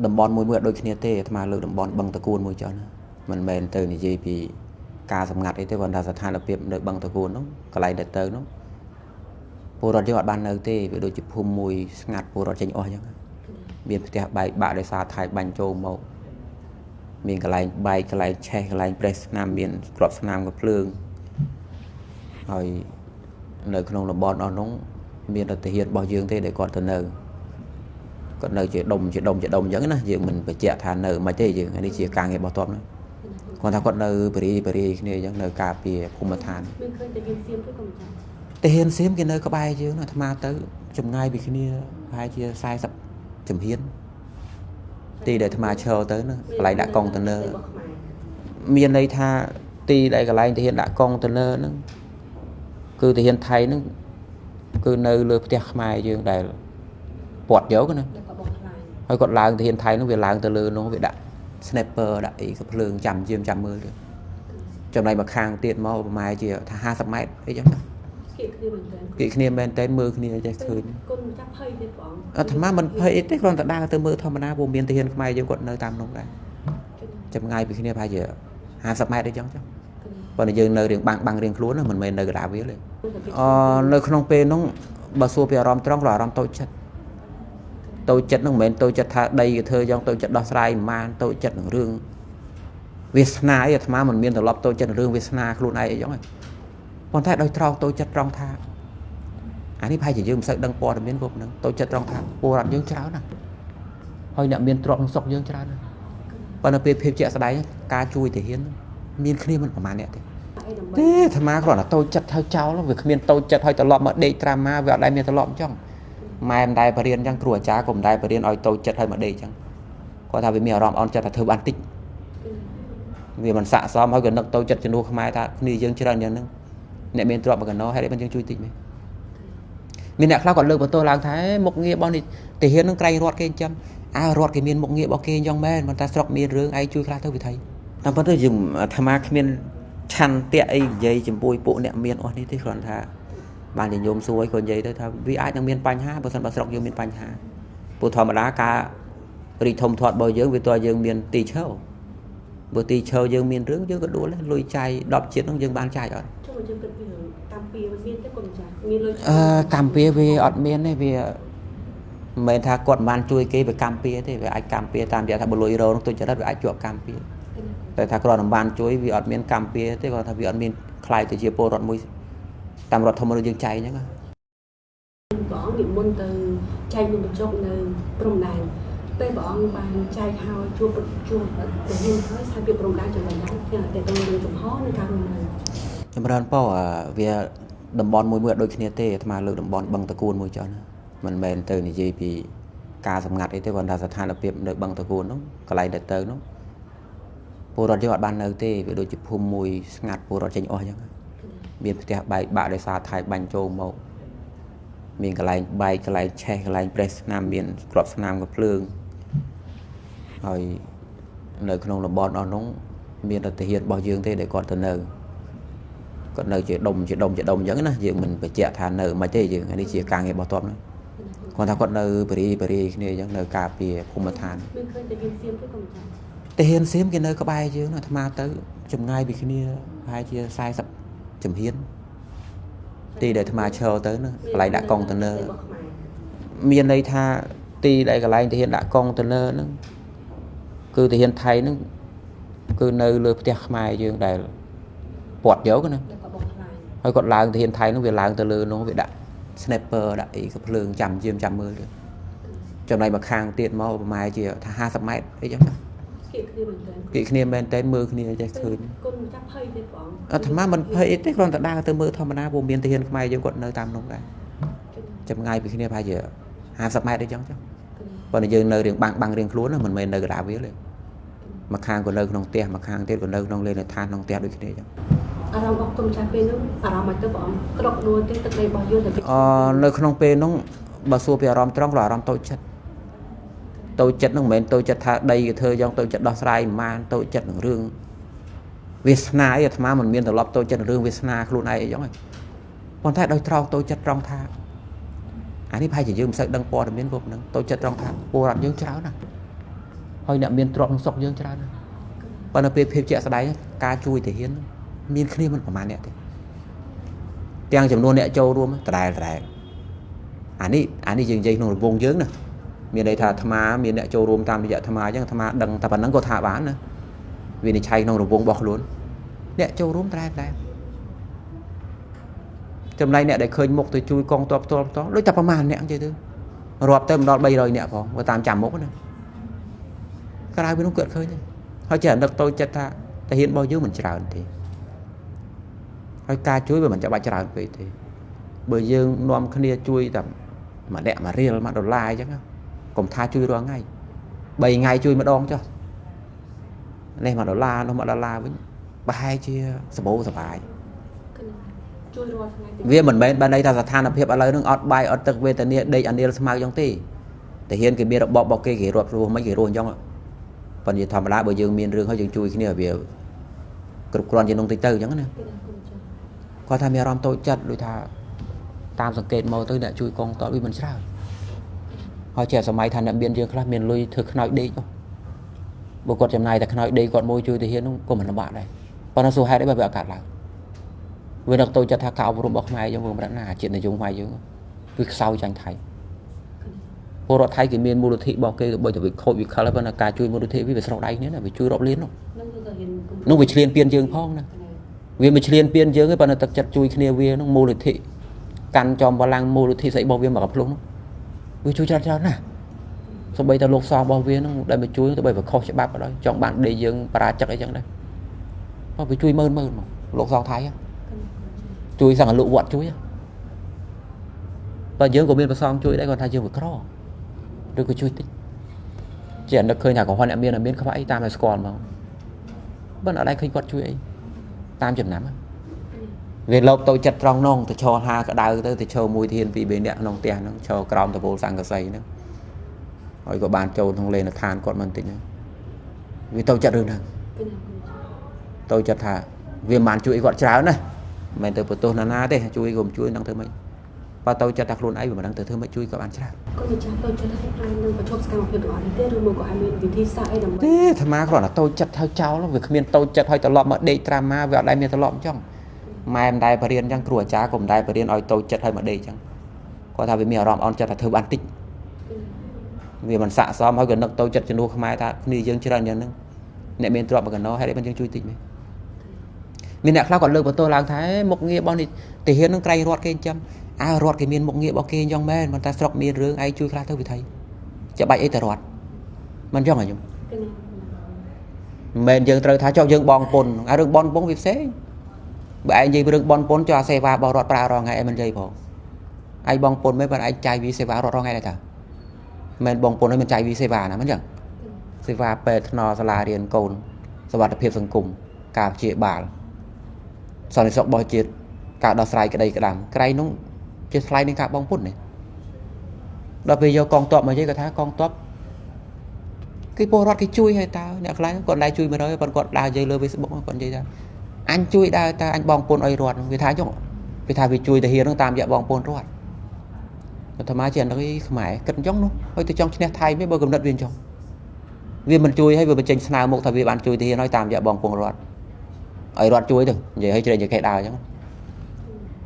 តំបន់មួយដូចគ្នាទេអាត្មាលើកតំបន់បឹងតកួនមួយចុះណាមិនមែនទៅនិយាយពីការសម្ងាត់អីទេគាត់ថាស្ថានភាពនៅបឹងតកួននោះកន្លែងដែលទៅនោះពលរដ្ឋយើងអត់បាននៅទេវាដូចជាភូមិមួយស្ងាត់ពលរដ្ឋចេញអស់អញ្ចឹងមានផ្ទះបែកបាក់ដោយសារថៃបាញ់ចូលមកមានកន្លែងបែកកន្លែងឆេះកន្លែងប្រេះស្នាមមានក្របស្នាមកំភ្លើងហើយនៅក្នុងតំបន់អស់នោះមានរដ្ឋាភិបាលរបស់យើងទេដែលគាត់ទៅនៅគាត់នៅជាដុំអញ្ចឹងណាយើងមិនបញ្ជាក់ថានៅមិនទេយើងនេះជាការងាររបស់តបណាគាត់ថាគាត់នៅបរិយាគ្នាអញ្ចឹងនៅការពារភូមិឋានមានឃើញតែហ៊ានសៀមទេក៏មិនចាតែហ៊ានសៀមគេនៅក្បែរយើងអាត្មាទៅចម្ងាយពីគ្នាប្រហែលជា40ជំហានទីដែលអាត្មាឈរទៅណាកន្លែងដាក់កុងតឺន័រមានន័យថាទីដែលកន្លែងទាហានដាក់កុងតឺន័រហ្នឹងគឺទាហានថៃហ្នឹងគឺនៅលើផ្ទះខ្មែរយើងដែលពាត់យកណាហើយគាត់ឡើងទាហានថៃហ្នឹងវាឡើងទៅលើនោះវាដាក់ sniper ដាក់អីក៏ភ្លើងចាំមើលទៅចំណែកមកខាងទៀតមកប្រហែលជាថា50ម៉ែត្រអីចឹងគៀកគ្នាមែនតើមើលគ្នាចេះឃើញគុណចាប់ភ័យទេបងអាត្មាមិនភ័យអីទេគ្រាន់តែដើរទៅមើលធម្មតាព្រោះមានទាហានខ្មែរយើងគាត់នៅតាមនោះដែរចម្ងាយពីគ្នាប្រហែលជា50ម៉ែត្រអីចឹងប៉ុន្តែយើងនៅរៀងបាំងរៀងខ្លួនមិនមែននៅកណ្ដាលវាទេនៅក្នុងពេលនោះបើសួរពីអារម្មណ៍ត្រង់ក៏អារម្មណ៍តូចចិត្តហ្នឹងមិនមែនតូចចិត្តថាដីគេធ្វើយ៉ាងតូចចិត្តដោះស្រាយមិនបានតូចចិត្តនឹងរឿងវាសនាអីអាត្មាមិនមានត្រឡប់តូចចិត្តរឿងវាសនាខ្លួនឯងអីចឹងប៉ុន្តែដោយត្រង់តូចចិត្តត្រង់ថាអានេះប្រហែលជាយើងមិនសូវដឹងព័ត៌មានគ្រប់ហ្នឹងតូចចិត្តត្រង់ថាពលរដ្ឋយើងច្រើនណាស់ហើយអ្នកមានទ្រព្យក្នុងស្រុកយើងច្រើនណាស់ប៉ុន្តែពេលភាពជាក់ស្ដែងការជួយទាហានមានគ្នាមិនប្រហែលអ្នកទេអាត្មាគ្រាន់តែតូចចិត្តហើយចោលវាគ្មានតូចចិត្តហើយត្រឡប់មកដេកត្រាម៉ាវាអត់ដែលមានត្រឡប់អញ្ចឹងម៉ែមិនដែលបរៀនអញ្ចឹងគ្រូអាចារ្យក៏មិនដែលបរៀនឲ្យតូចចិត្តហើយមកដេកអញ្ចឹងគាត់ថាវាមានអារម្មណ៍អន់ចិត្តថាធ្វើបានតិចវាមិនស័កសមហើយក៏នឹកតូចចិត្តជំនួសខ្មែរថាគ្នាយើងច្រើនយ៉ាងហ្នឹងអ្នកមានទ្រព្យមកកណោហេតុអីមិនយើងជួយតិចមែនមានអ្នកខ្លះគាត់លើកបន្ទោសឡើងថាមុខងាររបស់នេះទាហាននឹងក្រែងរត់គេអញ្ចឹងរត់គេមានមុខងាររបស់គេអញ្ចឹងមែនប៉ុន្តែស្រុកមានរឿងឯងជួយខ្លះទៅវិថីតាមពិតទៅយើងអាត្មាគ្មានឆន្ទៈអីនិយាយជាមួយពួកអ្នកមានអស់នេះទេគ្រាន់ថាបានញញោមសួរឲ្យគាត់និយាយទៅថាវាអាចនឹងមានបញ្ហាបើមិនបើស្រុកយើងមានបញ្ហាព្រោះធម្មតាការរីកធំធាត់របស់យើងវាតើយើងមានទីឈរបើទីឈរយើងមានរឿងយើងក៏ដួលដែរលុយចាយ10ជាតិនោះយើងបានចាយអត់ចុះយើងគិតពីរឿងកម្មពៀវាមានទេគុំចាមានលុយកម្មពៀវាអត់មានទេវាមិនមែនថាគាត់មិនបានជួយគេវាកម្មពៀទេវាអាចកម្មពៀតាមរយៈថាបើលុយរោនោះទុច្ចរិតវាអាចជាប់កម្មពៀតែថាគាត់មិនបានជួយវាអត់មានកម្មពៀទេគាត់ថាវាអត់មានខ្លាយទៅជាពលរដ្ឋមួយតាមរដ្ឋធម្មនុញ្ញយើងចែកអញ្ចឹងព្រះអង្គនិមន្តទៅចែកនំបញ្ចុកនៅព្រំដែនពេលព្រះអង្គបានចែកហើយជួបទៅហ៊ានហើយស្ថានភាពព្រំដែនចំណុចហ្នឹងតែទៅរឿងចំហនិងការរស់នៅចម្រើនពោវាតំបន់មួយដូចគ្នាទេអាត្មាលើកតំបន់បឹងតកួនមួយចុះណាមិនមែនទៅនិយាយពីការសម្ងាត់អីទេគាត់ថាស្ថានភាពនៅបឹងតកួននោះកន្លែងដែលទៅនោះពលរដ្ឋយើងអត់បាននៅទេវាដូចជាភូមិមួយស្ងាត់ពលរដ្ឋចេញអស់អញ្ចឹងមានផ្ទះបែកបាក់ដោយសារថៃបាញ់ចូលមកមានកន្លែងបែកកន្លែងឆេះកន្លែងប្រេះស្នាមមានក្របស្នាមកំភ្លើងហើយនៅក្នុងតំបន់អស់នោះមានរដ្ឋាភិបាលរបស់យើងទេដែលគាត់ទៅនៅគាត់នៅជាដុំអញ្ចឹងណាយើងមិនបញ្ជាក់ថានៅមិនទេយើងនេះជាការងាររបស់តបណាគាត់ថាគាត់នៅបរិយាគ្នាអញ្ចឹងនៅការពារភូមិឋានមានឃើញតែហ៊ានសៀមទេក៏មិនចាតែហ៊ានសៀមគេនៅក្បែរយើងអាត្មាទៅចម្ងាយពីគ្នាប្រហែលជា40ជំហានទីដែលអាត្មាឈរទៅណាកន្លែងដាក់កុងតឺន័រមានន័យថាទីដែលកន្លែងទាហានដាក់កុងតឺន័រហ្នឹងគឺទាហានថៃហ្នឹងគឺនៅលើផ្ទះខ្មែរយើងដែលពាត់យកណាហើយគាត់ឡើងទាហានថៃហ្នឹងវាឡើងទៅលើនោះវាដាក់ sniper ដាក់អីក៏ភ្លើងចាំមើលទៅចំណែកមកខាងទៀតមកប្រហែលជាថា50ម៉ែត្រអីចឹងគៀកគ្នាមែនតើមើលគ្នាចេះឃើញគុណចាប់ភ័យទេព្រះអង្គអាត្មាមិនភ័យអីទេគ្រាន់តែដើរទៅមើលធម្មតាព្រោះមានទាហានខ្មែរយើងគាត់នៅតាមនោះដែរចម្ងាយពីគ្នាប្រហែលជា50ម៉ែត្រអីចឹងប៉ុន្តែយើងនៅរៀងបាំងរៀងខ្លួនមិនមែននៅកណ្ដាលវាទេមកខាងក៏នៅក្នុងផ្ទះមកខាងទៀតក៏នៅក្នុងលេនដ្ឋានក្នុងផ្ទះដូចគ្នាចឹងអារម្មណ៍របស់គុំចាស់ពេលនោះអារម្មណ៍មិនទៅព្រះអង្គក្រកដួលទេទឹកដីរបស់យើងទៅនៅក្នុងពេលនោះបើសួរពីអារម្មណ៍ត្រង់ក៏អារម្មណ៍តូចចិត្តហ្នឹងមិនមែនតូចចិត្តថាដីគេធ្វើយ៉ាងតូចចិត្តដោះស្រាយមិនបានតូចចិត្តនឹងរឿងវាសនាអីអាត្មាមិនមានត្រឡប់តូចចិត្តរឿងវាសនាខ្លួនឯងអីចឹងប៉ុន្តែដោយត្រង់តូចចិត្តត្រង់ថាអានេះប្រហែលជាយើងមិនសូវដឹងព័ត៌មានគ្រប់ហ្នឹងតូចចិត្តត្រង់ថាពលរដ្ឋយើងច្រើនណាស់ ហើយអ្នកមានទ្រព្យក្នុងស្រុកយើងច្រើនប៉ុន្តែពេលភាពជាក់ស្ដែងការជួយទាហានមានគ្នាមិនប្រហែលអ្នកទេទាំងចំនួនអ្នកចូលរួមដដែលអានេះយើងនិយាយក្នុងរង្វង់យើងណាមានន័យថាអាត្មាមានអ្នកចូលរួមតាមរយៈអាត្មាអញ្ចឹងអាត្មាដឹងតែប៉ុណ្្នឹងក៏ថាបានណាវិនិច្ឆ័យក្នុងរង្វង់របស់ខ្លួនអ្នកចូលរួមតែចំណែកអ្នកដែលឃើញមុខទៅជួយកងទ័ពផ្ទាល់ដូចតែប្រមាណអ្នកអញ្ចឹងទៅរាប់ទៅមិនដល់300អ្នកផងបើតាមចាំមុខណាក្រៅពីនោះគាត់ឃើញហើយចេះនឹកតូចចិត្តថាតាហ៊ានរបស់យើងមិនច្រើនទេហើយការជួយវាមិនចាំបាច់ច្រើនពេកទេបើយើងនាំគ្នាជួយតែម្នាក់1រៀល$1អញ្ចឹងកុំថាជួយរាល់ថ្ងៃ3ថ្ងៃជួយម្ដងចុះនេះ$1នោះ$1វិញប្រហែលជាសម្បូរសប្បាយជួយរាល់ថ្ងៃវាមិនមែនបានន័យថាស្ថានភាពឥឡូវហ្នឹងអត់បាយអត់ទឹកវេទនាដេកអានីលស្មៅអញ្ចឹងទេតាហ៊ានគេមានរបបរបស់គេរត់រស់មិនគេរស់អញ្ចឹងប៉ុន្តែធម្មតាបើយើងមានរឿងហើយយើងជួយគ្នាវាគ្រប់គ្រាន់ជានងតិចទៅអញ្ចឹងណាគាត់ថាមានអារម្មណ៍តូចចិត្តដូចថាតាមសង្កេតមកទៅអ្នកជួយកងតតវាមិនច្រើនហើយជាសម័យថាអ្នកមានយើងខ្លះមានលុយធ្វើខ្នើយដេកបើគាត់ចំណាយតែខ្នើយដេកគាត់មួយជួយតាហ៊ាននោះក៏មិនលំបាកដែរប៉ុន្តែសួរហេតុអីបើវាអត់កាត់ឡើងវានឹកតូចចិត្តថាការអប់រំរបស់ខ្មែរយើងវាមិនណាជាតិនិយមខ្មែរយើងវាខ្សោយចាញ់ថៃពលរដ្ឋថៃគេមានមូលនិធិរបស់គេទៅទៅវាខូចវាខលហើយប៉ុន្តែការជួយមូលនិធិវាស្រោចដៃគ្នាណាវាជួយរាប់លាននោះវាឆ្លៀនពៀនយើងផងណាវាមិនឆ្លៀនពៀនយើងទេប៉ុន្តែទឹកចិត្តជួយគ្នាវានោះមូលនិធិកាន់ចំបលាំងមូលនិធិស្អីរបស់វាមកកភ្លុះនោះវាជួយច្រើនណាស់សូម្បីតែលោកសងរបស់វានោះដែលមកជួយទៅបីវាខុសច្បាប់ក៏ដោយចង់បានដេកយើងបរាជិកអីចឹងដែរហើយវាជួយមើលមកលោកសងថៃជួយសង្កលក់វត្តជួយបើយើងក៏មានប្រសងជួយដែរគាត់ថាយើងវាក្រឬក៏ជួយតិចជានឹកឃើញថាគាត់អ្នកមានខ្វះអីតាមឲ្យស្គាល់មកមិនអត់ដែរឃើញគាត់ជួយអីតាមចំណាំវាលោកតូចចិត្តត្រង់នោះទៅឈរហាក្តៅទៅឈរមួយធានពី3នាក់ក្នុងផ្ទះហ្នឹងឈរក្រោមតពលសង្កសីហ្នឹងហើយក៏បានចូលក្នុងលេនឋានគាត់មិនតិចហ្នឹងវាតូចចិត្តរឿងហ្នឹងតូចចិត្តថាវាមិនបានជួយគាត់ច្រើនណាមិនមែនទៅបន្ទោសណាទេជួយក៏មិនជួយនឹងធ្វើម៉េចបើតូចចិត្តតែខ្លួនឯងវាមិនដឹងទៅធ្វើម៉េចជួយក៏បានច្រើនក៏វាចាំតូចចិត្តឲ្យហើយនឹងប្រឈប់សកម្មភាពទាំងអស់នេះទេឬមកក៏ឲ្យមានវិធីសាស្ត្រអីដើម្បីទេអាត្មាគ្រាន់តែតូចចិត្តហើយចោលវាគ្មានតូចចិត្តហើយត្រឡប់មកដេកត្រាម៉ាវាអត់ដែរមានត្រឡប់អញ្ចឹងម៉ែមិនដែលបរៀនអញ្ចឹងគ្រូអាចារ្យក៏មិនដែលបរៀនឲ្យតូចចិត្តហើយមកដេកអញ្ចឹងគាត់ថាវាមានអារម្មណ៍អន់ចិត្តថាធ្វើបានតិចវាមិនស័ក្តិសមហើយក៏នឹកតូចចិត្តជំនួសខ្មែរថាគ្នាយើងច្រើនយ៉ាងហ្នឹងអ្នកមានទ្រព្យមកកណោហេតុអីមិនយើងជួយតិចមែនមានអ្នកខ្លះគាត់លើកបន្ទោសឡើងថាមុខងាររបស់នេះទាហាននឹងក្រែងរត់គេអញ្ចឹងរត់គេមានមុខងាររបស់គេអញ្ចឹងមែនប៉ុន្តែស្រុកមានរឿងឯងជួយខ្លះទៅវិធីចាំបាច់អីទៅរត់មិនអញ្ចឹងហ៎ខ្ញុំមិនមែនយើងត្រូវថាចុះយើងបងពុនរឿងបងពុនវាផ្សេងបើឯងនិយាយរឿងបងពុនចុះអាសេវាបោះរត់ប្រើរងថ្ងៃឯងមិននិយាយផងឯងបងពុនមិនបើឯងចាយវីសេវារត់រងថ្ងៃដែរតាមិនបងពុនឲ្យមិនចាយវីសេវាណាមិនអញ្ចឹងសេវាពេទ្យថ្នសាលារៀនកូនសុខភាពសង្គមការព្យាបាលសន្តិសុខរបស់ជាតិការដោះស្រាយក្តីក្តាំក្រៃនោះជាថ្លៃនៃការបងពុននេះដល់ពេលយកកងទ័ពមកនិយាយគាត់ថាកងទ័ពគេពលរដ្ឋគេជួយឲ្យតើអ្នកខ្លះគាត់ដែរជួយ100ប៉ុន្តែគាត់ដើរនិយាយលើ Facebook គាត់និយាយថាអញជួយដើរតើអញបងពុនឲ្យរត់វាថាចុះវាថាវាជួយតាហ៊ាននឹងតាមរយៈបងពុនរត់អាត្មាជាអ្នកខ្មែរគិតអញ្ចឹងនោះហើយទៅចង់ឈ្នះថៃមិនបើកំណត់វាអញ្ចឹងវាមិនជួយឲ្យវាបញ្ចេញស្នើមុខថាវាបានជួយតាហ៊ានឲ្យតាមរយៈបងពុនរត់ឲ្យរត់ជួយទៅនិយាយឲ្យជ្រែកគេដើរអញ្ចឹង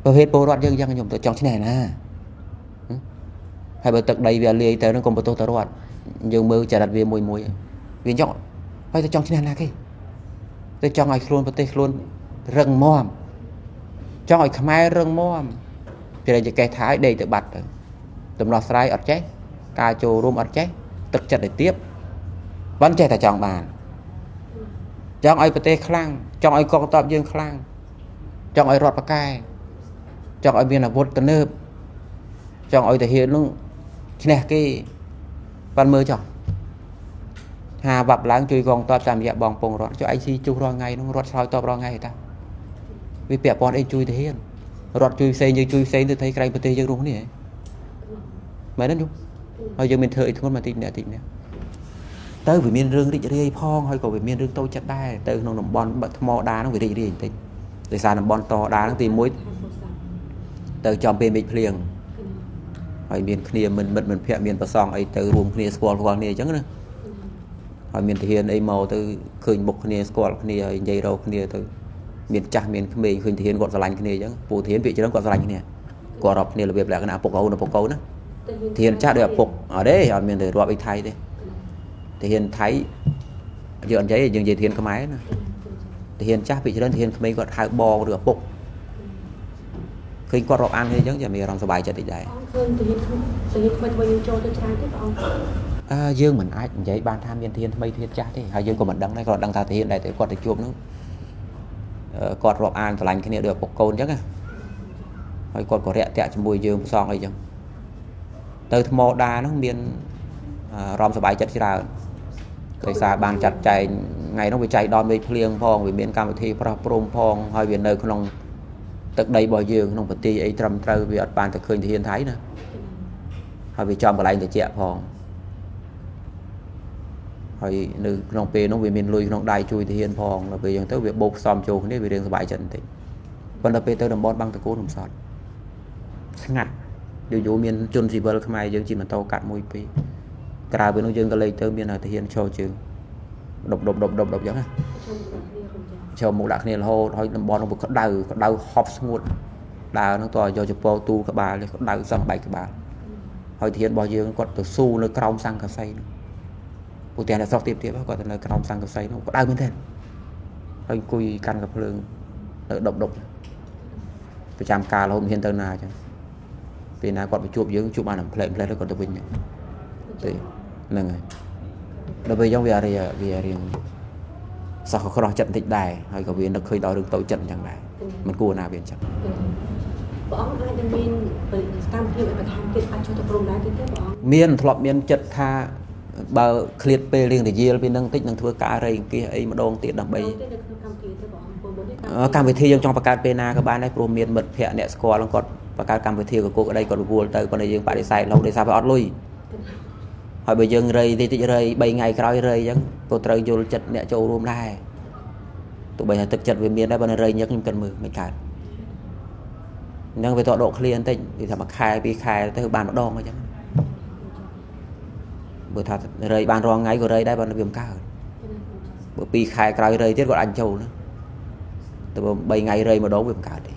ប្រភេទពលរដ្ឋយើងអញ្ចឹងខ្ញុំទៅចង់ឈ្នះណាហើយបើទឹកដីវាលាយទៅនឹងកុំបន្ទោសទៅរត់យើងមើលចរិតវាមួយវាអញ្ចឹងហើយទៅចង់ឈ្នះណាគេទៅចង់ឲ្យខ្លួនប្រទេសខ្លួនរឹងមាំចង់ឲ្យខ្មែររឹងមាំជ្រែកគេថាឲ្យដេកទៅបាត់ទៅដំណោះស្រាយអត់ចេះការចូលរួមអត់ចេះទឹកចិត្តឲ្យទៀបបានចេះតែចង់បានចង់ឲ្យប្រទេសខ្លាំងចង់ឲ្យកងទ័ពយើងខ្លាំងចង់ឲ្យរដ្ឋបកែចង់ឲ្យមានអាវុធទំនើបចង់ឲ្យតាហ៊ាននឹងឈ្នះគេបានមើលចោះហាបាប់ឡើងជួយកងទ័ពតាមរយៈបងពងរត់ចុះឯងស៊ីជុះរាល់ថ្ងៃនោះរត់ឆ្លើយតបរាល់ថ្ងៃតាវាពាក់ព័ន្ធអីជួយតាហ៊ានរត់ជួយផ្សេងយើងជួយផ្សេងទៅthấyក្រែងប្រទេសយើងរួមនេះមែនទេយូហើយយើងមានធ្វើអីធ្ងន់មកតិចនេះទៅវាមានរឿងរីករាយផងហើយក៏វាមានរឿងតូចចិត្តដែរទៅក្នុងតំបន់ថ្មដាហ្នឹងវារីករាយបន្តិចដោយសារតំបន់តដាហ្នឹងទី1ទៅចំពេលមេឃភ្លៀងហើយមានគ្នាមិនមិត្តមិនភ័ក្រមានប្រសងអីទៅរួមគ្នាស្គាល់គ្នាអញ្ចឹងណា ហើយមានទាហានអីមកទៅឃើញមុខគ្នាស្គាល់គ្នាហើយនិយាយរកគ្នាទៅមានចាស់មានក្មេងឃើញទាហានគាត់ស្រឡាញ់គ្នាអញ្ចឹងពូទាហានពាក្យច្រើនគាត់ស្រឡាញ់គ្នាគាត់រាប់គ្នារបៀបលក្ខណៈពុកអូនពុកកូនណាទាហានចាស់ដូចឪពុកអត់ទេអត់មានទៅរាប់អីថៃទេទាហានថៃយើងអត់និយាយយើងនិយាយទាហានខ្មែរណាទាហានចាស់ពាក្យច្រើនទាហានក្មេងគាត់ហៅបងឬឪពុកឃើញគាត់រាប់អានគ្នាអញ្ចឹងចាំមានអារម្មណ៍សប្បាយចិត្តតិចដែរឃើញទាហានថ្មីយើងចូលទៅច្រើនទេបងយើងមិនអាចនិយាយបានថាមានទាហានថ្មីទាហានចាស់ទេហើយយើងក៏មិនដឹងដែរគាត់ដឹងថាទាហានដែរតែគាត់ទៅជួបនោះគាត់រាប់អានឆ្លាញ់គ្នាដូចឪពុកកូនអញ្ចឹងណាហើយគាត់ក៏រាក់ទាក់ជាមួយយើងផ្សងអីចឹងទៅថ្មដានោះមានអារម្មណ៍សប្បាយចិត្តច្រើនដោយសារបានចាត់ចែងថ្ងៃនោះវាចៃដន្យមេឃភ្លៀងផងវាមានកម្មវិធីប្រោះព្រំផងហើយវានៅក្នុងទឹកដីរបស់យើងក្នុងប្រទេសអីត្រឹមត្រូវវាអត់បានទៅឃើញទាហានថៃណាហើយវាចំកន្លែងត្រជាក់ផងហើយនៅក្នុងពេលនោះវាមានលុយក្នុងដៃជួយទាហានផងដល់ពេលអញ្ចឹងទៅវាបូកផ្សំចូលគ្នាវារៀងសប្បាយចិត្តបន្តិចប៉ុន្តែពេលទៅតំបន់បាំងតកូនខ្ញុំសតស្ងាត់យូរមានជនស៊ីវិលខ្មែរយើងជិះម៉ូតូកាត់មួយពីរក្រៅពីនោះយើងក៏លេងទៅមានទាហានឈរជើងដប់អញ្ចឹងណាឈរមុខដាក់គ្នារហូតហើយតំបន់នោះវាក្តៅហប់ស្ងួតដើរនោះតយកចពោទូលក្បាលនេះក្តៅសឹងបែកក្បាលហើយទាហានរបស់យើងគាត់ទៅស៊ូនៅក្រោមសង្កសីនោះពូតែអ្នកស្រុកទៀតគាត់ទៅនៅក្រោមសង្កសីនោះក្តៅមែនទេហើយអង្គុយកាន់កាភ្លើងនៅដប់ប្រចាំការរហូតមិនហ៊ានទៅណាអញ្ចឹងពេលណាគាត់ទៅជួបយើងជួបបានផ្លែទៅគាត់ទៅវិញទេហ្នឹងហើយដល់ពេលអញ្ចឹងវារៀងសោះក្រោះចិត្តបន្តិចដែរហើយក៏វានឹកឃើញដល់រឿងតូចចិត្តអញ្ចឹងដែរមិនគួរណាវាអញ្ចឹងព្រះអង្គអាចនឹងមានកម្មភាពឲ្យបន្ថែមទៀតអាចចូលទៅព្រមដែរទេព្រះអង្គមានធ្លាប់មានចិត្តថាបើឃ្លាតពេលរៀងរយាលពេលហ្នឹងតិចនឹងធ្វើការរៃអង្គាសអីម្ដងទៀតដើម្បីកម្មវិធីយើងចង់បង្កើតពេលណាក៏បានដែរព្រោះមានមិត្តភ័ក្តិអ្នកស្គាល់គាត់បង្កើតកម្មវិធីក៏គោកក្តីគាត់រវល់ទៅប៉ុន្តែយើងបដិសេធរហូតដោយសារវាអត់លុយហើយបើយើងរៃតិចរៃ3ថ្ងៃក្រោយរៃអញ្ចឹងក៏ត្រូវយល់ចិត្តអ្នកចូលរួមដែរទោះបីថាទឹកចិត្តវាមានដែរបើរៃញឹកខ្ញុំគិតមើលមិនកើតអញ្ចឹងវាតដកឃ្លាបន្តិចវាថាមួយខែពីរខែទៅបានម្ដងអញ្ចឹងបើថារៃបានរងថ្ងៃក៏រៃដែរបើវាមិនកើតបើ2ខែក្រោយរៃទៀតគាត់អាចចូលណាតែបើ3ថ្ងៃរៃម្ដងវាមិនកើតទេ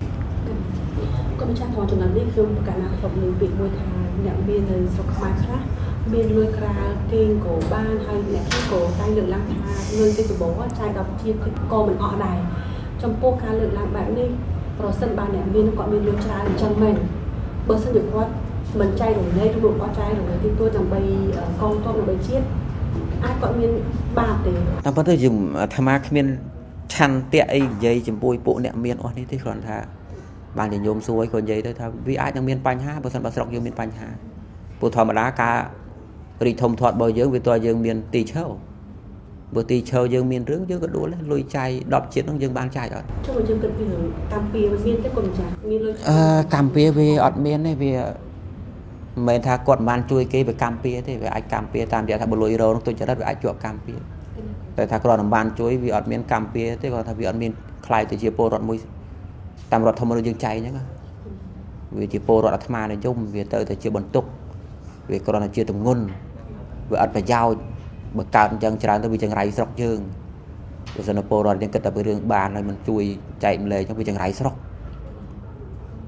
ក៏មិនចាស់ថតចំណុចនេះខ្ញុំប្រកាសណាខ្ញុំមានពាក្យមួយថាអ្នកមាននៅស្រុកខ្មែរខ្លះមានលួយក្រាលគេងក៏បានហើយអ្នកខ្លះក៏តែលើកឡើងថាលុយទីដំបូងចាយ10ជាតិក៏មិនអស់ដែរចំពោះការលើកឡើងបែបនេះប្រសិនបើអ្នកមានគាត់មានលុយច្រើនអញ្ចឹងមែនបើសិនជាគាត់មិនចែករំលែកឬគាត់ចែករំលែកទីទួដើម្បីកងទ័ពដើម្បីជាតិអាចគាត់មានបាបទេតាមពិតទៅយើងអាត្មាគ្មានឆន្ទៈអីនិយាយចំពោះពួកអ្នកមានអស់នេះទេគ្រាន់ថាបានញោមសួរឲ្យគាត់និយាយទៅថាវាអាចនឹងមានបញ្ហាបើសិនបើស្រុកយើងមានបញ្ហាព្រោះធម្មតាការរីកធំធាត់របស់យើងវាតើយើងមានទីឈរបើទីឈរយើងមានរឿងយើងក៏ដួលលុយចាយ10ជាតិហ្នឹងយើងបានចាយអត់ចុះយើងគិតពីរឿងកម្ពុជាមានទេគុំចាមានលុយកម្ពុជាវាអត់មានទេវាមិនមែនថាគាត់មិនបានជួយគេវាកម្ពុជាទេវាអាចកម្ពុជាតាមរយៈថាបលុយរោនោះទុច្ចរិតវាអាចជាប់កម្ពុជាតែថាគាត់មិនបានជួយវាអត់មានកម្ពុជាទេគាត់ថាវាអត់មានខ្លាយទៅជាពលរដ្ឋមួយតាមរដ្ឋធម្មនុញ្ញយើងចែកអញ្ចឹងវាជាពលរដ្ឋអាត្មានិយមវាទៅជាបន្ទុកវាគ្រាន់តែជាទម្ងន់វាអត់ប្រយោជន៍បើកើតអញ្ចឹងច្រើនទៅវាចង្រៃស្រុកយើងបើសិនពលរដ្ឋយើងគិតតែពីរឿងបានហើយមិនជួយចែកម្លែកអញ្ចឹងវាចង្រៃស្រុក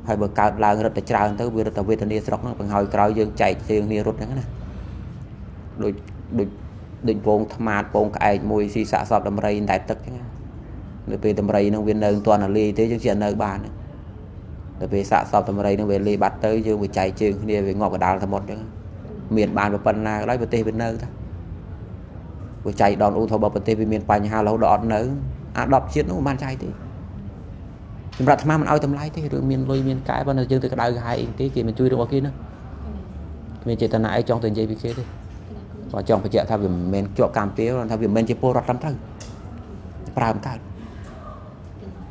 ហើយបើកើតឡើងរត់តែច្រើនទៅវារត់តែវេទនាស្រុកហ្នឹងបង្ហើយក្រោយយើងចែកជើងគ្នារត់ហ្នឹងណាដូចពងថ្មាតពងក្អែកមួយស៊ីសាក់សពដំរីតែទឹកអញ្ចឹងនៅពេលដំរីហ្នឹងវានៅមិនទាន់លាយទេយើងជានៅបានតែពេលសាក់សពដំរីហ្នឹងវាលាយបាត់ទៅយើងវាចែកជើងគ្នាវាងាប់កដាលសមុទ្រអញ្ចឹងមានបានប៉ុណ្ណាក៏ដោយប្រទេសវានៅតាវាចៃដនឧទាហរណ៍បើប្រទេសវាមានបញ្ហារហូតដល់អត់នៅអា10ជាតិនោះមិនបានចៃទេសម្រាប់អាត្មាមិនឲ្យតម្លៃទេរឿងមានលុយមានកែបើនៅយើងទៅក្តៅក្រហាយអីទេគេមិនជួយរបស់គេណាគ្មានចេតនាអីចង់ទៅនិយាយពីគេទេបើចង់បញ្ជាក់ថាវាមិនមែនជាប់កម្ពុជាថាវាមិនមែនជាពលរដ្ឋត្រឹមត្រូវប្រើមិនកើត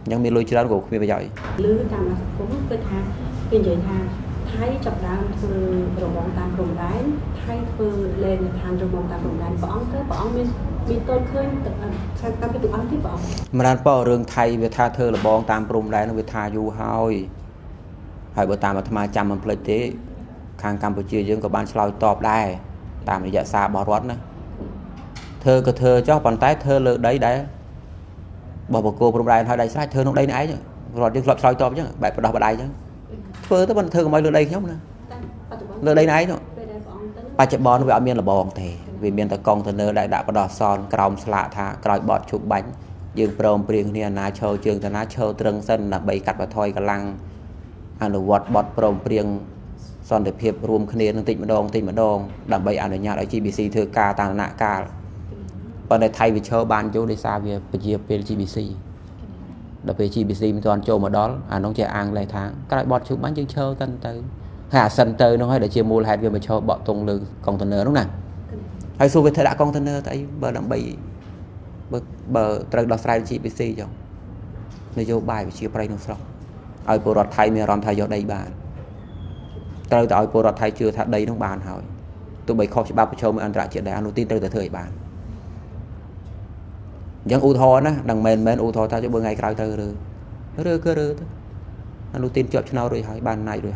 អញ្ចឹងមានលុយច្រើនក៏គ្មានប្រយោជន៍ឮតាមសង្គមគឺថាគេនិយាយថាថៃចាប់ដើមធ្វើរបងតាមព្រំដែនថៃធ្វើលេងឋានរបងតាមព្រំដែនព្រះអង្គទៅព្រះអង្គមានតូចឃើញខាងតាមពីទាំងអស់ទៀតព្រះអង្គមិនបានប៉រឿងថៃវាថាធ្វើរបងតាមព្រំដែននោះវាថាយូរហើយបើតាមអាត្មាចាំមិនភ្លេចទេខាងកម្ពុជាយើងក៏បានឆ្លើយតបដែរតាមរយៈសាររបស់រដ្ឋណា thơ cơ thơ cho bàn tay thơ lơ đấy đấy bỏ vào cô trong đây thôi đây sai thơ nó đây này chứ rồi chứ lọt soi to chứ bạn phải đọc vào đây chứ thơ tới bàn thơ của mấy lơ đây nhóc nè lơ đây này thôi ba chợ bòn với miền là bòn thì vì miền ta con thơ nơ đại đã bắt đỏ son còng lạ thả còi bọt chụp bánh dương prom prieng nia ná châu trường ta ná châu trân sân là bay cắt và thôi cả lăng anh vọt bọt prom prieng son để phiệp rùm khné năng tịnh mà đong đầm bay anh ở nhà ở GBC thưa ca tàng nạ ca còn này thay vì chơi ban chỗ đi xa về GBC đập về GBC mình toàn châu mà đó nó chạy ăn lại tháng các loại bọt chụp bánh chân chơi tân tới hạ sân tới nó hay để chia mua lại về mà cho bọn tung lưng container lúc nào hay xu về thời đại container tại bờ đầm bay bờ trật đỏ sai GBC cho nơi vô bài về chia bay nó xong ở bộ rọt thay mình làm thay vô đây bàn tới tại bộ rọt thay chưa thay đây nó bàn hỏi tụi bay khó chỉ ba châu mới ăn ra chuyện đấy anh tin tới thời bàn dân u thọ nó đằng men u thọ ta cho bữa ngày cày từ rơ anh tin chọn cho nào rồi hỏi bàn này rồi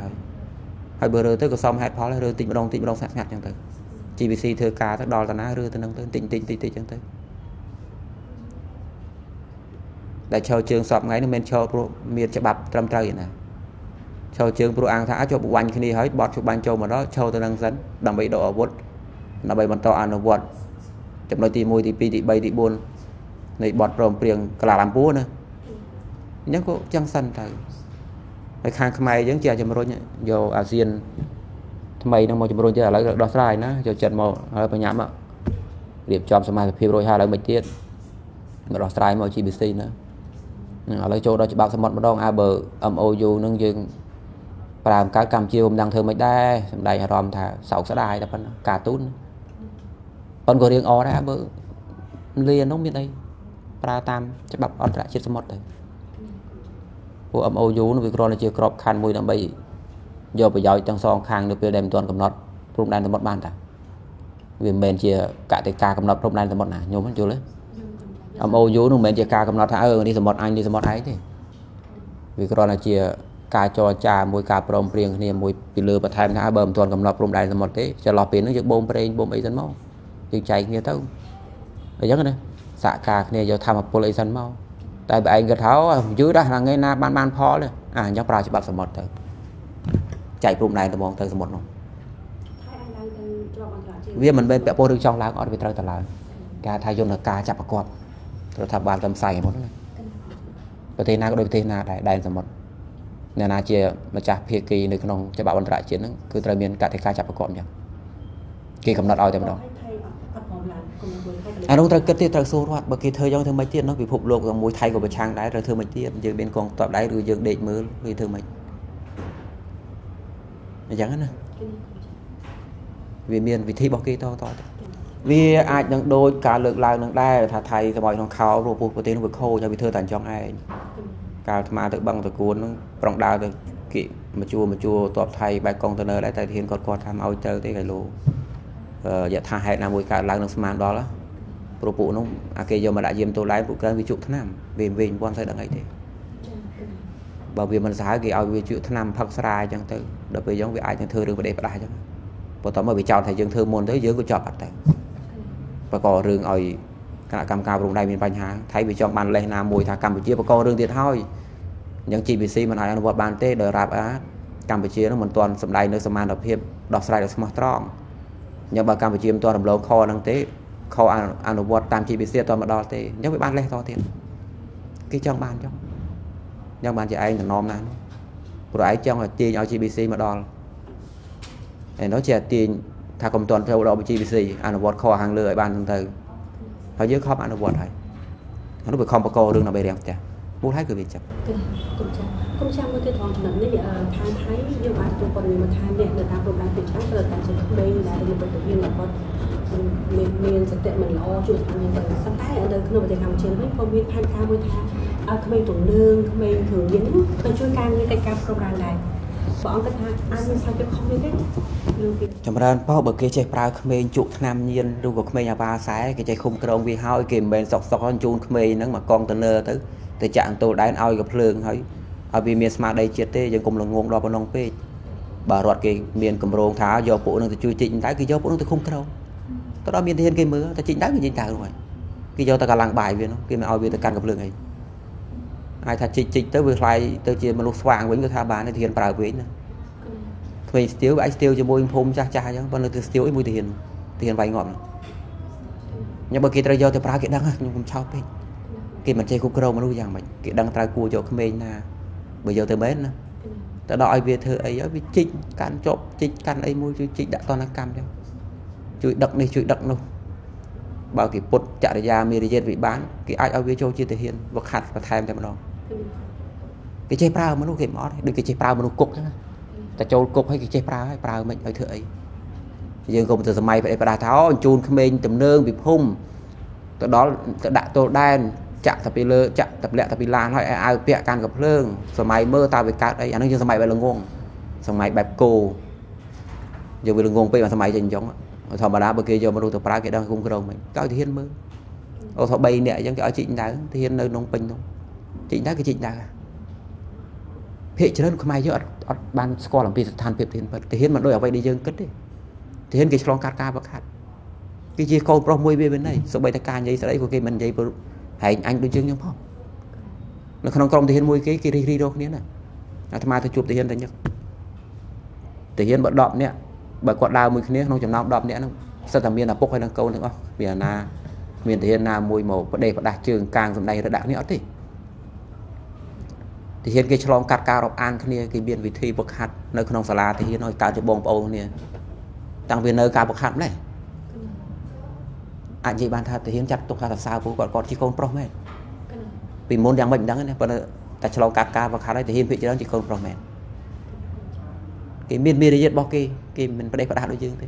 hỏi bữa rồi tới có xong hết phó là rơ tịnh mà đông sạch nhạt chẳng tới GBC thưa ca tới đo ta ná rơ tới nông tới tịnh chẳng tới đại cho trường sọp ngay nó men cho miền cho bập trăm trời nè cho trường pro ăn thả cho bộ quanh khi đi hỏi bọt chụp ban châu mà đó châu tôi đang dẫn đằng bị độ ở vút là bị mình to ăn ở vút chụp nói tì mùi tì pi tì bay tì buôn này bọt rồng prieng cả làm búa nữa nhắc có trăng xanh trời cái khang khmai giống chia cho mà rồi vô ASEAN thay nó một cho rồi chơi lại đo sai nó cho trận một hơi phải nhắm ạ điểm chọn xem mai phim rồi hai lại mấy tiết mà đo sai mà GBC nữa ở lại chỗ đó chỉ bảo xem một đòn bờ MOU nâng dương làm cái cầm chiêu đang thơ mấy đai đầy ròm thả 6 xã đài là cả tún còn có riêng ó đấy bờ liền nó bên đây pra tam chắc bập ở lại chết một đấy của MOU nó việc rồi là chưa crop khăn mùi làm bay giờ phải giỏi trong son khang được về đem toàn cầm nọt trong đây là một bàn ta vì mình chỉ cả cái ca cầm nọt trong đây là một này nhôm chưa lấy MOU nó mình chỉ ca cầm nọt thả đi một anh đi một ấy thì vì rồi là chỉ ca cho cha mùi ca prom prieng này mùi bị lừa và tham thả bơm toàn cầm nọt trong đây là một thế cho lọp biển nó giật bom ấy dẫn máu thì chạy nghe tao rồi giống này xạ ca này giờ tham một lấy dẫn máu tại vì anh cái tháo dưới đó là ngay na ban phóเลยnhóc ra chỉ bắt một thôi chạy vùng này từ một tới một nó vì mình bên bẹp bô được trong lá ở bên trái tờ lại ca thay vô là ca chặt một con rồi thằng bàn tầm xài một này và thế nào có đôi thế nào đại từ một nhà na chia mà chặt phía kỳ nơi con cho bảo bàn trái chiến cứ trời miền cả thì ca chặt một con nhá kỳ cầm nát ao tầm đó đúng rồi cái tiết số hoạt bởi cái thời gian thương mấy tiết nó bị phục luộc rồi mùi thay của bà trang đấy rồi thương mấy tiết giờ bên con tọa đấy rồi dựng định mưa vì thương mấy chẳng hết nè vì miền vì thi bảo kỳ to vì ai đang đôi cả lực lao đang đai thà thầy thì mọi thằng khao rồi buộc tiền nó vực khô cho bị thưa tàn trong ai cả mà tự bằng tự cuốn nó rộng đào được kỵ mà chua tọa thầy bài con từ nơi lại tại thiên con tham ao chơi tới cái lô dạ thà hẹn là mùi cả lao được smart đó đó pro phụ nó cái giờ mà đại diêm tôi lái phụ cơn ví dụ thế nào vì quan sai đằng ấy thế bảo vì mình giải cái ao ví dụ thế nào phật sai chẳng tới đợt về giống với ai chẳng thưa được về đây phải chẳng bộ tóm mà bị chọn thầy dương thưa môn tới dưới của chọn tại và có rừng ỏi cả cam cao vùng đây miền Bắc Hà thấy bị chọn bàn lên nam mùi thà Campuchia và có rừng thiệt thôi những GBC mình ai ăn vợ bàn tê đời rạp á Campuchia nó mình toàn sầm đầy nơi sầm an đập hiệp đọc sai được smart strong nhưng mà Campuchia mình toàn làm lâu kho năng tế kho ăn vợ tam GBC toàn mà đo tê nhớ với ban lên to tiền cái trong bàn trong nhưng bạn chị anh là nom nè rồi ấy trong là tiền ở GBC mà đo nó chỉ tiền thà công toàn theo đó với GBC ăn vợ kho hàng lười ban từ họ dưới khóc ăn vợ này nó bị không có cô đương nào bề đẹp chả muốn thấy cái việc chả không chăng cái thằng thằng này than thấy như bạn tụi con mà than đẹp người ta cũng đang bị trắng rồi tại sự không đây là một tự nhiên là con mình sẽ tệ mình lo chuyện mình cần sắp tới ở đây khi mà làm trên mấy công viên than cao mới than không mình tổn lương không mình thường dính tôi chui càng như cái cam program này bọn cái ăn sao cho không biết trong ra bao bậc kia chạy prao khmer chuột nam nhiên rồi của khmer nhà ba sái cái chạy khung krong vì hai kìm bên sọc con chun khmer nó mà con container tới từ trạng tôi đánh ao gặp lương thấy ở vì miền smart đây chết tê dân cùng là ngôn đo bên nông phê bà ruột cái miền cầm rong tháo do bộ nó từ chui chỉnh thấy cái do bộ nó từ khung krong đó miền thiên cái mưa ta chỉnh đá cái chỉnh đá rồi cái do ta cả làng bài về nó cái mà ao về ta can gặp lượng ấy ai thật chỉnh tới vừa lại tới chia mà lúc vàng với người tha bán thì thiên bảo với nữa thuê tiêu anh tiêu cho môi hôm cha cha chứ bao nhiêu tiêu ấy môi tiền vay ngọn nhưng mà khi ta do ta bảo cái đăng nhưng không sao cái mình chơi cục râu mà nuôi rằng mình cái đăng trai cua chỗ không bên là bây giờ tới bến nè ta đòi về thơ ấy ở với chỉnh can chộp chỉnh can ấy môi chỉnh đã toàn là cam cho chui đập này chui đập đâu bảo cái bột chả ra mi đi bị bán cái ai ở với châu chưa thể hiện vật hạt và thay em đó cái chơi prao mà nó cái mỏ được cái chơi prao mà nó cục đó ta châu cục hay cái chơi prao mình ở thợ ấy giờ cùng từ máy phải đào tháo chun không bên tầm nương bị hung từ đó đã tô đen chạm tập bị lơ chạm tập lẹ tập bị lan hỏi ai bịa can gặp lương rồi máy mơ tao về cá đây anh nói như máy vậy là ngon xong máy bẹp cô giờ về là ngon bây giờ máy dành giống thằng bà đá bữa kia giờ mà đâu tập ra cái đang cung cầu mình cao thì hiên mơ ô thọ bay nè giống cái chị đá thì hiên nơi nông pin không chị đá cái chị đá hệ cho nên không ai giờ ban score làm việc than việc thì hiên mà đôi ở vậy đi dương cất đi thì hiên cái slong ca bạc hạt cái gì câu pro môi bên này số bay ta ca vậy sẽ đấy của cái mình vậy hãy anh đôi chân giống không nó không công thì hiên môi cái ri đâu nè tham mai tôi chụp thì hiên thành nhất thì hiên bận đọp nè bởi quạt đào mùi kia không chấm nào đọp nè nó sao thằng miền là bốc hay đang câu nữa không vì là miền thì hiên là mùi màu và đây và đạt trường càng dòng này đã đạo nữa thì hiên cái chlong cắt cao đọc an kia cái biên vị thi bậc hạt nơi không xà la thì hiên nói cao cho bông bầu nè tăng viên nơi cao bậc hạt này anh chị ban thật thì hiên chặt tục ra là sao của còn chỉ con pro mẹ vì môn đang bệnh đắng này còn ta chlong cắt cao bậc hạt đấy thì hiên vị chỉ đó chỉ con pro mẹ cái miền đi giết bao cái mình phải đây phải đạt đối dương thế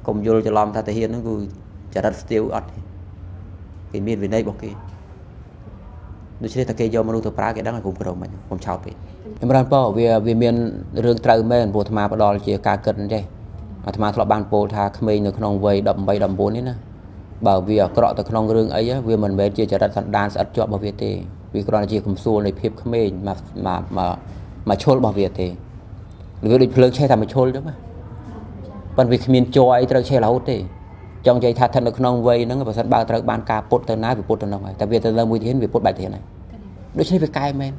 cùng vô cho làm ta thể hiện nó cứ trả đặt tiêu ọt cái miền về đây bao cái đối với ta kêu do mà nuôi thợ cái đó là cùng cầu mình cùng chào vậy em đang bảo về miền rừng trời men bộ tham gia đo chỉ cả cân đây tham gia thọ ban bộ thà khmerនៅក្នុងវ័យ13 14នេះណាបើវាអក្រក់ទៅក្នុងរឿងអីវាមិនមែនជាចរិតសន្តានស្អិតជាប់របស់វាទេវាគ្រាន់តែជាកំសួលនៃភាពក្មេងមកឈុលរបស់វាទេឬដូចភ្លើងឆេះតែមកឈុលចឹងប៉ុន្តែវាគ្មានចយត្រូវឆេះរហូតទេចង់និយាយថាស្ថិតនៅក្នុងវ័យហ្នឹងបើសិនបើត្រូវបានការពុតទៅណាវាពុតទៅហ្នឹងហើយតែវាទៅលើមួយទៀតវាពុតបែបទៀតហើយដូច្នេះវាកែមែន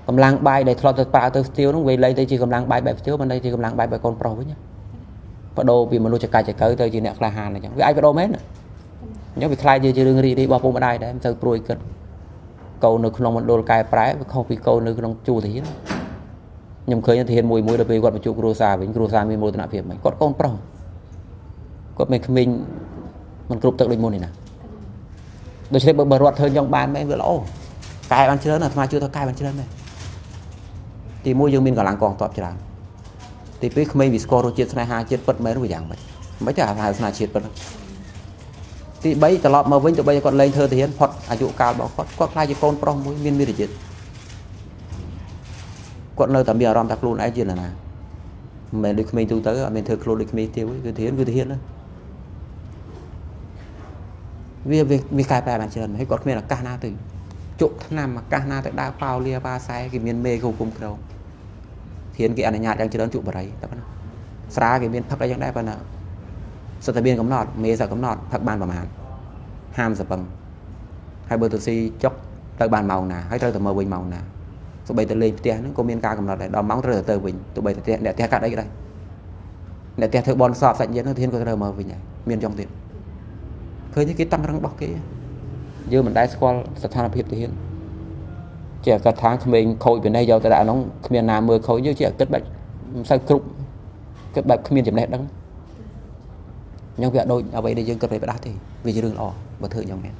កម្លាំងបាយដែលធ្លាប់ទៅប្រើទៅស្ទៀវហ្នឹងវាលែងទៅជាកម្លាំងបាយបែបស្ទៀវមិនទៅជាកម្លាំងបាយបែបកូនប្រុសវិញបដូរពីមនុស្សចកាច់ចកើទៅជាអ្នកក្លាហានអញ្ចឹងវាអាចបដូរមែនអញ្ចឹងវាខ្លាយជារឿងរីរបស់ពុកម្ដាយដែរមិនទៅព្រួយគិតកូននៅក្នុងមណ្ឌលកែប្រែវាខុសពីកូននៅក្នុងជួរទាហានខ្ញុំឃើញទាហានមួយដល់ពេលគាត់បញ្ជូគ្រួសារវិញគ្រួសារមានមោទនភាពមិនគាត់កូនប្រុសគាត់មិនក្មេងមិនគ្រប់ទឹកដូចមុននេះណាដូច្នេះបើរត់ធ្វើចង់បានមែនវាល្អកែបានច្រើនអាត្មាជឿថាកែបានច្រើនមែនទីមួយយើងមានកម្លាំងកងទ័ពច្រើនទីពីរក្មេងវាស្គាល់រសជាតិស្នេហាជាតិពិតមែនវាយ៉ាងម៉េចមិនទេហៅស្នេហាជាតិពិតទី3ត្រឡប់មកវិញទៅបីគាត់លេងធ្វើទាហានផុតអាយុកាលរបស់គាត់ខ្លាចជាកូនប្រុសមួយមានរសជាតិគាត់នៅតែមានអារម្មណ៍ថាខ្លួនឯងជានរណាមិនមែនដូចក្មេងទូទៅអត់មានធ្វើខ្លួនដូចក្មេងទៀតគឺទាហានណាវាកែប្រែបានច្រើនហើយគាត់គ្មានឱកាសណាទៅជក់ឆ្នាំឱកាសណាទៅដើរប៉ោលាប៉ាសែគេមានមេគុំក្រងធានគេអនុញ្ញាតយ៉ាងច្រើនជក់បរិយតែប៉ុណ្ណាស្រាគេមានផឹកអីយ៉ាងដែរប៉ុណ្ណាសិតតែមានកំណត់មេសិតកំណត់ផឹកបានប្រហែលហាមសពឹងហើយបើទៅស៊ីចុកទៅបានម៉ោងណាហើយត្រូវទៅមើលវិញម៉ោងណាសូម្បីតែលេងផ្ទះហ្នឹងក៏មានការកំណត់ដែរដល់ម៉ោងត្រូវទៅវិញទោះបីតែអ្នកផ្ទះកាត់អីក៏ដែរអ្នកផ្ទះធ្វើបនសពសាច់ញាតិនោះធានក៏ត្រូវមើលវិញដែរមានចំទៀតឃើញគេតាំងរឹងរបស់គេយើងមិនដែលស្គាល់ស្ថានភាពទាហានជាកថាក្មេងខូចពីនេះយកទៅដាក់ក្នុងគ្មានណាមើលខូចយើងជាគិតបែបមិនសូវគ្រប់គិតបែបគ្មានចំណេះដឹងអញ្ចឹងវាអត់ដូចអ្វីដែលយើងគិតទៅផ្ដាស់ទេវាជារឿងល្អបើធ្វើយ៉ាងម៉េច